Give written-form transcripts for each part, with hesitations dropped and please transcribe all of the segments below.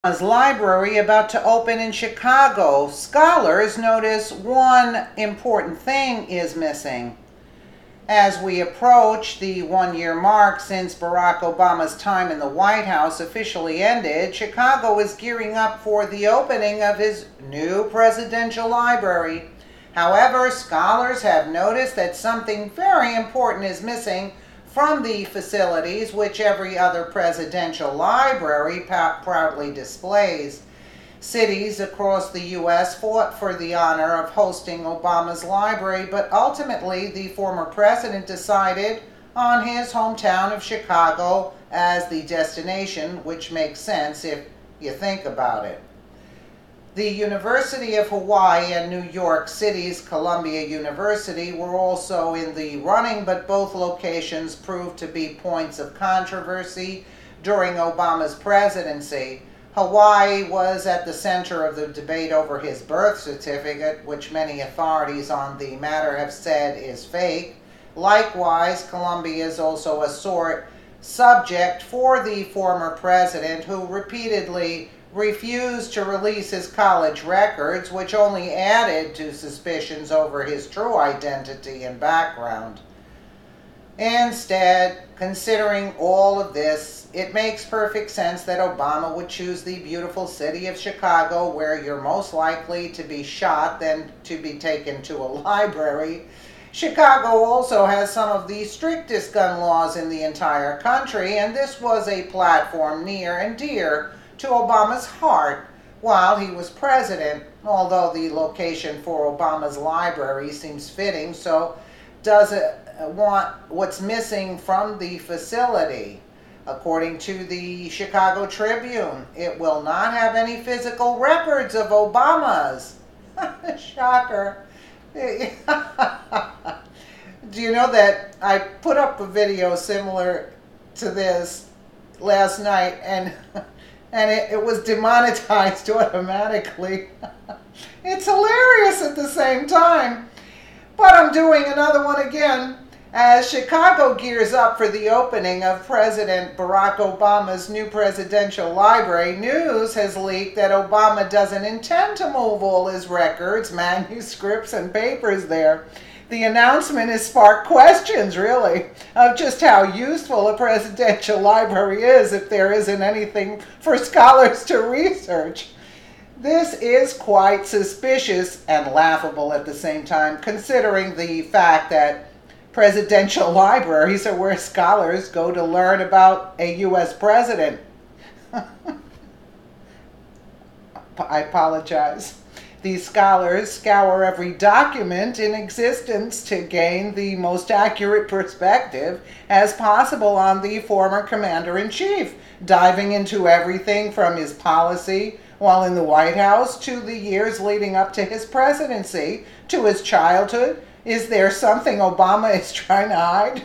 Library about to open in Chicago. Scholars notice one important thing is missing. As we approach the 1 year mark since Barack Obama's time in the White House officially ended, Chicago is gearing up for the opening of his new presidential library. However, scholars have noticed that something very important is missing from the facilities which every other presidential library proudly displays. Cities across the U.S. fought for the honor of hosting Obama's library, but ultimately the former president decided on his hometown of Chicago as the destination, which makes sense if you think about it. The University of Hawaii and New York City's Columbia University were also in the running, but both locations proved to be points of controversy during Obama's presidency. Hawaii was at the center of the debate over his birth certificate, which many authorities on the matter have said is fake. Likewise, Columbia is also a sore subject for the former president, who repeatedly refused to release his college records, which only added to suspicions over his true identity and background. Instead, considering all of this, it makes perfect sense that Obama would choose the beautiful city of Chicago, where you're most likely to be shot than to be taken to a library. Chicago also has some of the strictest gun laws in the entire country, and this was a platform near and dear to Obama's heart while he was president. Although the location for Obama's library seems fitting, so does it want what's missing from the facility? According to the Chicago Tribune, it will not have any physical records of Obama's. Shocker. Do you know that I put up a video similar to this last night, and it was demonetized automatically. It's hilarious at the same time. But I'm doing another one again. As Chicago gears up for the opening of President Barack Obama's new presidential library, news has leaked that Obama doesn't intend to move all his records, manuscripts, and papers there. The announcement has sparked questions, really, of just how useful a presidential library is if there isn't anything for scholars to research. This is quite suspicious and laughable at the same time, considering the fact that presidential libraries are where scholars go to learn about a U.S. president. I apologize. These scholars scour every document in existence to gain the most accurate perspective as possible on the former commander-in-chief, diving into everything from his policy while in the White House to the years leading up to his presidency, to his childhood. Is there something Obama is trying to hide?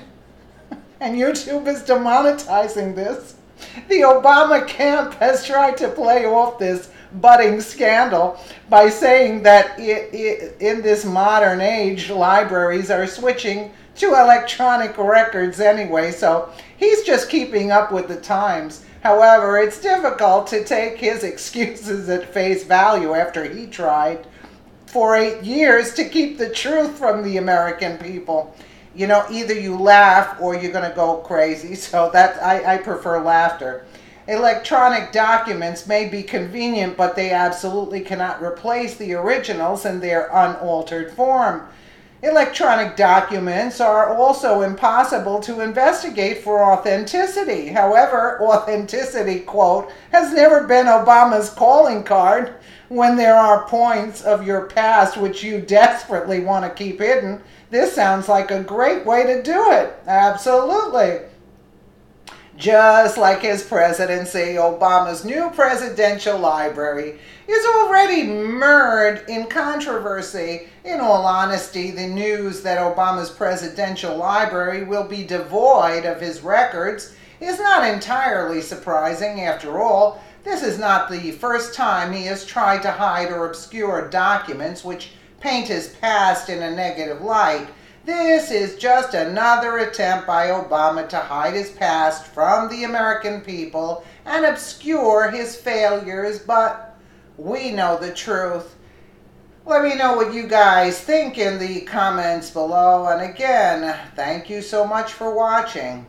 And YouTube is demonetizing this. The Obama camp has tried to play off this budding scandal by saying that in this modern age, libraries are switching to electronic records anyway, so he's just keeping up with the times. However, it's difficult to take his excuses at face value after he tried for 8 years to keep the truth from the American people. You know, either you laugh or you're going to go crazy, so that I prefer laughter. Electronic documents may be convenient, but they absolutely cannot replace the originals in their unaltered form. Electronic documents are also impossible to investigate for authenticity. However, authenticity, quote, has never been Obama's calling card. When there are points of your past which you desperately want to keep hidden, this sounds like a great way to do it. Absolutely. Just like his presidency, Obama's new presidential library is already mired in controversy. In all honesty, the news that Obama's presidential library will be devoid of his records is not entirely surprising. After all, this is not the first time he has tried to hide or obscure documents which paint his past in a negative light. This is just another attempt by Obama to hide his past from the American people and obscure his failures, but we know the truth. Let me know what you guys think in the comments below, and again, thank you so much for watching.